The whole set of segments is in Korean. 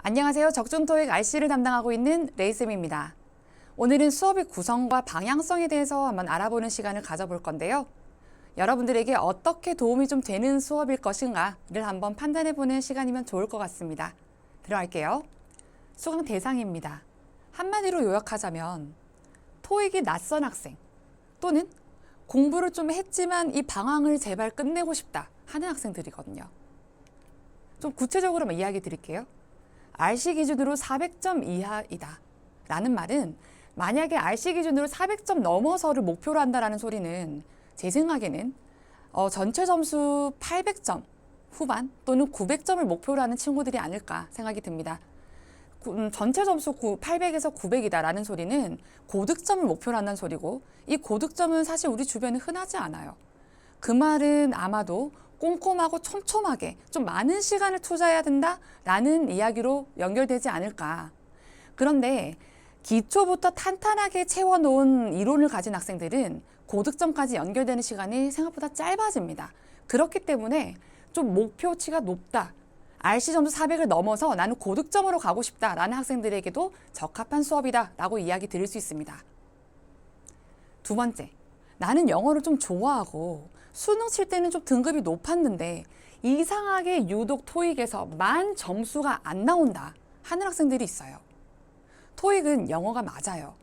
안녕하세요. 적중토익 RC를 담당하고 있는 레이쌤입니다. 오늘은 수업의 구성과 방향성에 대해서 한번 알아보는 시간을 가져볼 건데요. 여러분들에게 어떻게 도움이 좀 되는 수업일 것인가를 한번 판단해보는 시간이면 좋을 것 같습니다. 들어갈게요. 수강 대상입니다. 한마디로 요약하자면 토익이 낯선 학생 또는 공부를 좀 했지만 이 방황을 제발 끝내고 싶다 하는 학생들이거든요. 좀 구체적으로 이야기 드릴게요. RC 기준으로 400점 이하이다 라는 말은 만약에 RC 기준으로 400점 넘어서를 목표로 한다라는 소리는 제 생각에는 전체 점수 800점 후반 또는 900점을 목표로 하는 친구들이 아닐까 생각이 듭니다. 전체 점수 800에서 900이다 라는 소리는 고득점을 목표로 한다는 소리고, 이 고득점은 사실 우리 주변에 흔하지 않아요. 그 말은 아마도 꼼꼼하고 촘촘하게 좀 많은 시간을 투자해야 된다라는 이야기로 연결되지 않을까. 그런데 기초부터 탄탄하게 채워놓은 이론을 가진 학생들은 고득점까지 연결되는 시간이 생각보다 짧아집니다. 그렇기 때문에 좀 목표치가 높다, RC 점수 400을 넘어서 나는 고득점으로 가고 싶다라는 학생들에게도 적합한 수업이다라고 이야기 드릴 수 있습니다. 두 번째, 나는 영어를 좀 좋아하고 수능 칠 때는 좀 등급이 높았는데 이상하게 유독 토익에서 만 점수가 안 나온다 하는 학생들이 있어요. 토익은 영어가 맞아요.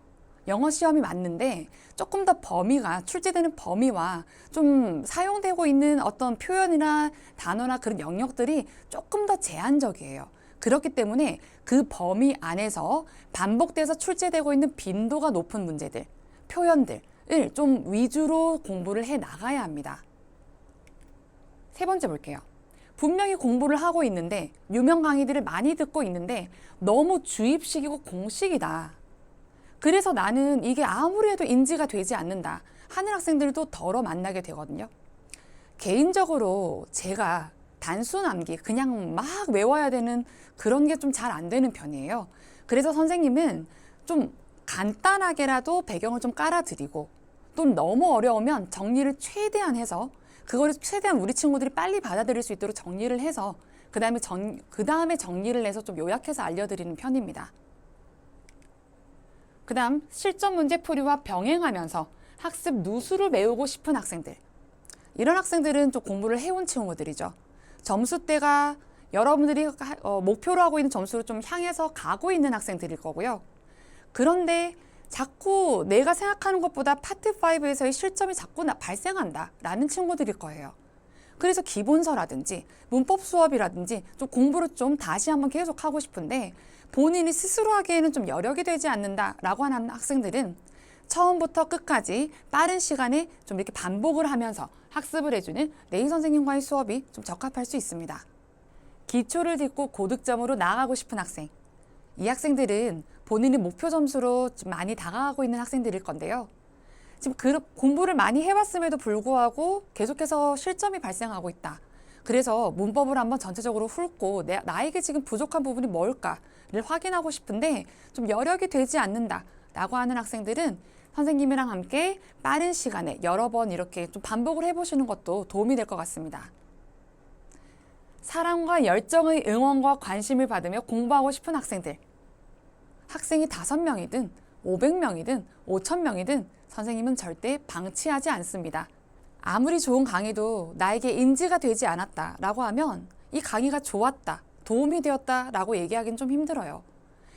영어 시험이 맞는데 조금 더 범위가, 출제되는 범위와 좀 사용되고 있는 어떤 표현이나 단어나 그런 영역들이 조금 더 제한적이에요. 그렇기 때문에 그 범위 안에서 반복돼서 출제되고 있는 빈도가 높은 문제들, 표현들 좀 위주로 공부를 해 나가야 합니다. 세 번째 볼게요. 분명히 공부를 하고 있는데 유명 강의들을 많이 듣고 있는데 너무 주입식이고 공식이다. 그래서 나는 이게 아무리 해도 인지가 되지 않는다 하는 학생들도 덜어 만나게 되거든요. 개인적으로 제가 단순 암기 그냥 막 외워야 되는 그런 게 좀 잘 안 되는 편이에요. 그래서 선생님은 좀 간단하게라도 배경을 좀 깔아드리고, 또 너무 어려우면 정리를 최대한 해서 그거를 최대한 우리 친구들이 빨리 받아들일 수 있도록 정리를 해서 그 다음에 정리를 해서 좀 요약해서 알려드리는 편입니다. 그 다음 실전 문제 풀이와 병행하면서 학습 누수를 메우고 싶은 학생들, 이런 학생들은 좀 공부를 해온 친구들이죠. 점수대가 여러분들이 목표로 하고 있는 점수로 좀 향해서 가고 있는 학생들일 거고요. 그런데 자꾸 내가 생각하는 것보다 파트 5에서의 실점이 자꾸 발생한다 라는 친구들일 거예요. 그래서 기본서라든지 문법 수업이라든지 좀 공부를 좀 다시 한번 계속 하고 싶은데 본인이 스스로 하기에는 좀 여력이 되지 않는다 라고 하는 학생들은 처음부터 끝까지 빠른 시간에 좀 이렇게 반복을 하면서 학습을 해주는 레이 선생님과의 수업이 좀 적합할 수 있습니다. 기초를 딛고 고득점으로 나아가고 싶은 학생, 이 학생들은 본인의 목표 점수로 좀 많이 다가가고 있는 학생들일 건데요. 지금 공부를 많이 해왔음에도 불구하고 계속해서 실점이 발생하고 있다. 그래서 문법을 한번 전체적으로 훑고 나에게 지금 부족한 부분이 뭘까를 확인하고 싶은데 좀 여력이 되지 않는다 라고 하는 학생들은 선생님이랑 함께 빠른 시간에 여러 번 이렇게 좀 반복을 해보시는 것도 도움이 될 것 같습니다. 사랑과 열정의 응원과 관심을 받으며 공부하고 싶은 학생들, 학생이 5명이든 500명이든 5000명이든 선생님은 절대 방치하지 않습니다. 아무리 좋은 강의도 나에게 인지가 되지 않았다 라고 하면 이 강의가 좋았다, 도움이 되었다 라고 얘기하기는 좀 힘들어요.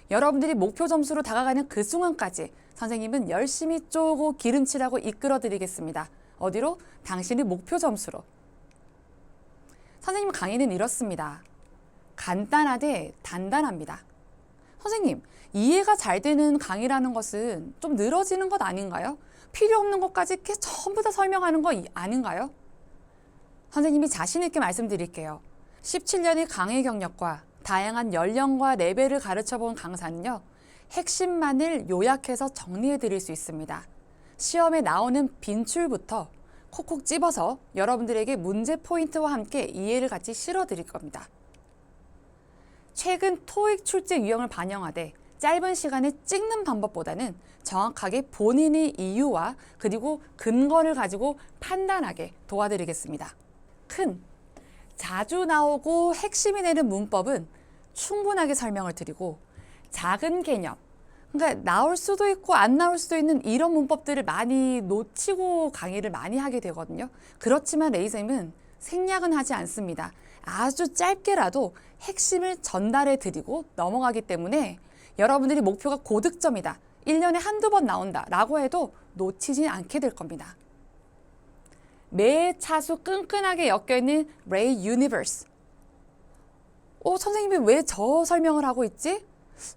여러분들이 목표 점수로 다가가는 그 순간까지 선생님은 열심히 쪼고 기름칠하고 이끌어 드리겠습니다. 어디로? 당신의 목표 점수로. 선생님 강의는 이렇습니다. 간단하되 단단합니다. 선생님, 이해가 잘 되는 강의라는 것은 좀 늘어지는 것 아닌가요? 필요 없는 것까지 이렇게 전부 다 설명하는 거 아닌가요? 선생님이 자신 있게 말씀드릴게요. 17년의 강의 경력과 다양한 연령과 레벨을 가르쳐본 강사는요, 핵심만을 요약해서 정리해 드릴 수 있습니다. 시험에 나오는 빈출부터 콕콕 집어서 여러분들에게 문제 포인트와 함께 이해를 같이 실어 드릴 겁니다. 최근 토익 출제 유형을 반영하되 짧은 시간에 찍는 방법보다는 정확하게 본인의 이유와 그리고 근거를 가지고 판단하게 도와드리겠습니다. 자주 나오고 핵심이 되는 문법은 충분하게 설명을 드리고 작은 개념, 그러니까 나올 수도 있고 안 나올 수도 있는 이런 문법들을 많이 놓치고 강의를 많이 하게 되거든요. 그렇지만 레이쌤은 생략은 하지 않습니다. 아주 짧게라도 핵심을 전달해 드리고 넘어가기 때문에 여러분들이 목표가 고득점이다, 1년에 한두 번 나온다 라고 해도 놓치지 않게 될 겁니다. 매 차수 끈끈하게 엮여있는 레이 유니버스. 선생님이 왜 저 설명을 하고 있지?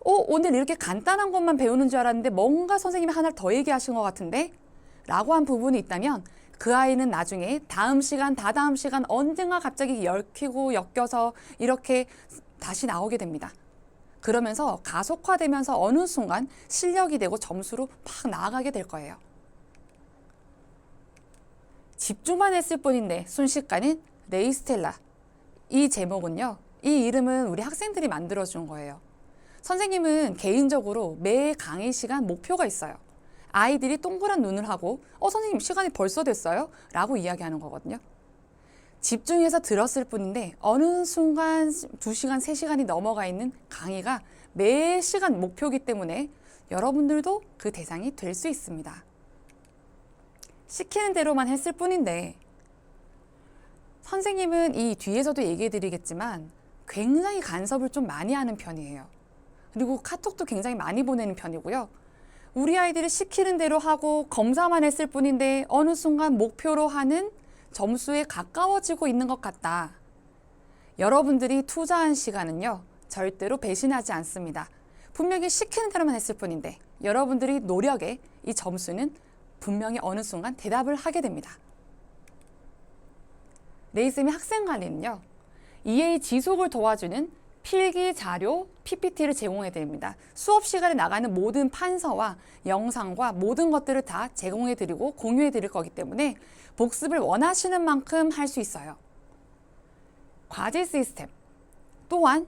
오늘 이렇게 간단한 것만 배우는 줄 알았는데 뭔가 선생님이 하나를 더 얘기하신 것 같은데? 라고 한 부분이 있다면 그 아이는 나중에 다음 시간, 다다음 시간 언젠가 갑자기 얽히고 엮여서 이렇게 다시 나오게 됩니다. 그러면서 가속화되면서 어느 순간 실력이 되고 점수로 팍 나아가게 될 거예요. 집중만 했을 뿐인데 순식간인 레이스텔라. 이 제목은요, 이 이름은 우리 학생들이 만들어준 거예요. 선생님은 개인적으로 매 강의 시간 목표가 있어요. 아이들이 동그란 눈을 하고 선생님 시간이 벌써 됐어요? 라고 이야기하는 거거든요. 집중해서 들었을 뿐인데 어느 순간 2시간, 3시간이 넘어가 있는 강의가 매 시간 목표이기 때문에 여러분들도 그 대상이 될 수 있습니다. 시키는 대로만 했을 뿐인데 선생님은 이 뒤에서도 얘기해 드리겠지만 굉장히 간섭을 좀 많이 하는 편이에요. 그리고 카톡도 굉장히 많이 보내는 편이고요. 우리 아이들이 시키는 대로 하고 검사만 했을 뿐인데 어느 순간 목표로 하는 점수에 가까워지고 있는 것 같다. 여러분들이 투자한 시간은요, 절대로 배신하지 않습니다. 분명히 시키는 대로만 했을 뿐인데 여러분들이 노력에 이 점수는 분명히 어느 순간 대답을 하게 됩니다. 레이쌤이 학생 관리는요, EA 지속을 도와주는 필기 자료 PPT를 제공해 드립니다. 수업 시간에 나가는 모든 판서와 영상과 모든 것들을 다 제공해 드리고 공유해 드릴 거기 때문에 복습을 원하시는 만큼 할 수 있어요. 과제 시스템 또한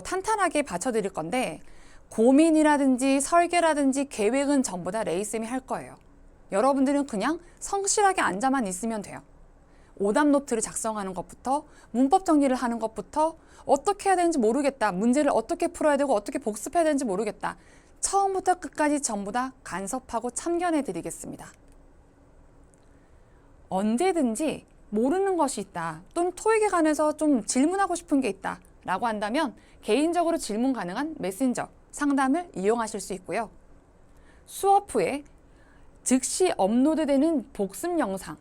탄탄하게 받쳐 드릴 건데 고민이라든지 설계라든지 계획은 전부 다 레이쌤이 할 거예요. 여러분들은 그냥 성실하게 앉아만 있으면 돼요. 오답 노트를 작성하는 것부터 문법 정리를 하는 것부터 어떻게 해야 되는지 모르겠다, 문제를 어떻게 풀어야 되고 어떻게 복습해야 되는지 모르겠다, 처음부터 끝까지 전부 다 간섭하고 참견해 드리겠습니다. 언제든지 모르는 것이 있다 또는 토익에 관해서 좀 질문하고 싶은 게 있다 라고 한다면 개인적으로 질문 가능한 메신저 상담을 이용하실 수 있고요. 수업 후에 즉시 업로드되는 복습 영상,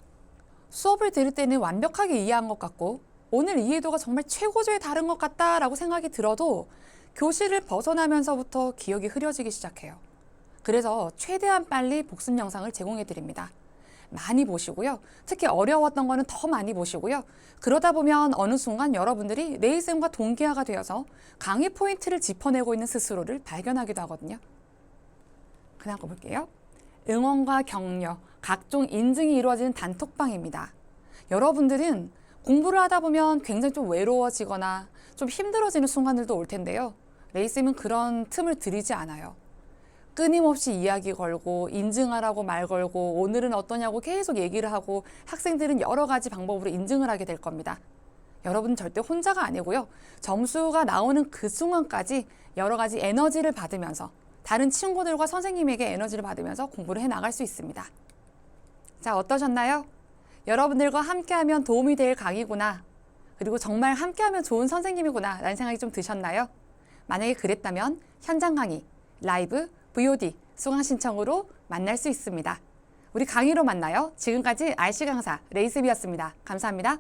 수업을 들을 때는 완벽하게 이해한 것 같고 오늘 이해도가 정말 최고조에 다른 것 같다라고 생각이 들어도 교실을 벗어나면서부터 기억이 흐려지기 시작해요. 그래서 최대한 빨리 복습 영상을 제공해 드립니다. 많이 보시고요. 특히 어려웠던 거는 더 많이 보시고요. 그러다 보면 어느 순간 여러분들이 레이쌤과 동기화가 되어서 강의 포인트를 짚어내고 있는 스스로를 발견하기도 하거든요. 그다음 거 볼게요. 응원과 격려, 각종 인증이 이루어지는 단톡방입니다. 여러분들은 공부를 하다 보면 굉장히 좀 외로워지거나 좀 힘들어지는 순간들도 올 텐데요. 레이쌤은 그런 틈을 들이지 않아요. 끊임없이 이야기 걸고 인증하라고 말 걸고 오늘은 어떠냐고 계속 얘기를 하고 학생들은 여러 가지 방법으로 인증을 하게 될 겁니다. 여러분 절대 혼자가 아니고요. 점수가 나오는 그 순간까지 여러 가지 에너지를 받으면서 다른 친구들과 선생님에게 에너지를 받으면서 공부를 해나갈 수 있습니다. 자, 어떠셨나요? 여러분들과 함께하면 도움이 될 강의구나. 그리고 정말 함께하면 좋은 선생님이구나 라는 생각이 좀 드셨나요? 만약에 그랬다면 현장 강의, 라이브, VOD, 수강 신청으로 만날 수 있습니다. 우리 강의로 만나요. 지금까지 RC 강사 레이쌤이었습니다. 감사합니다.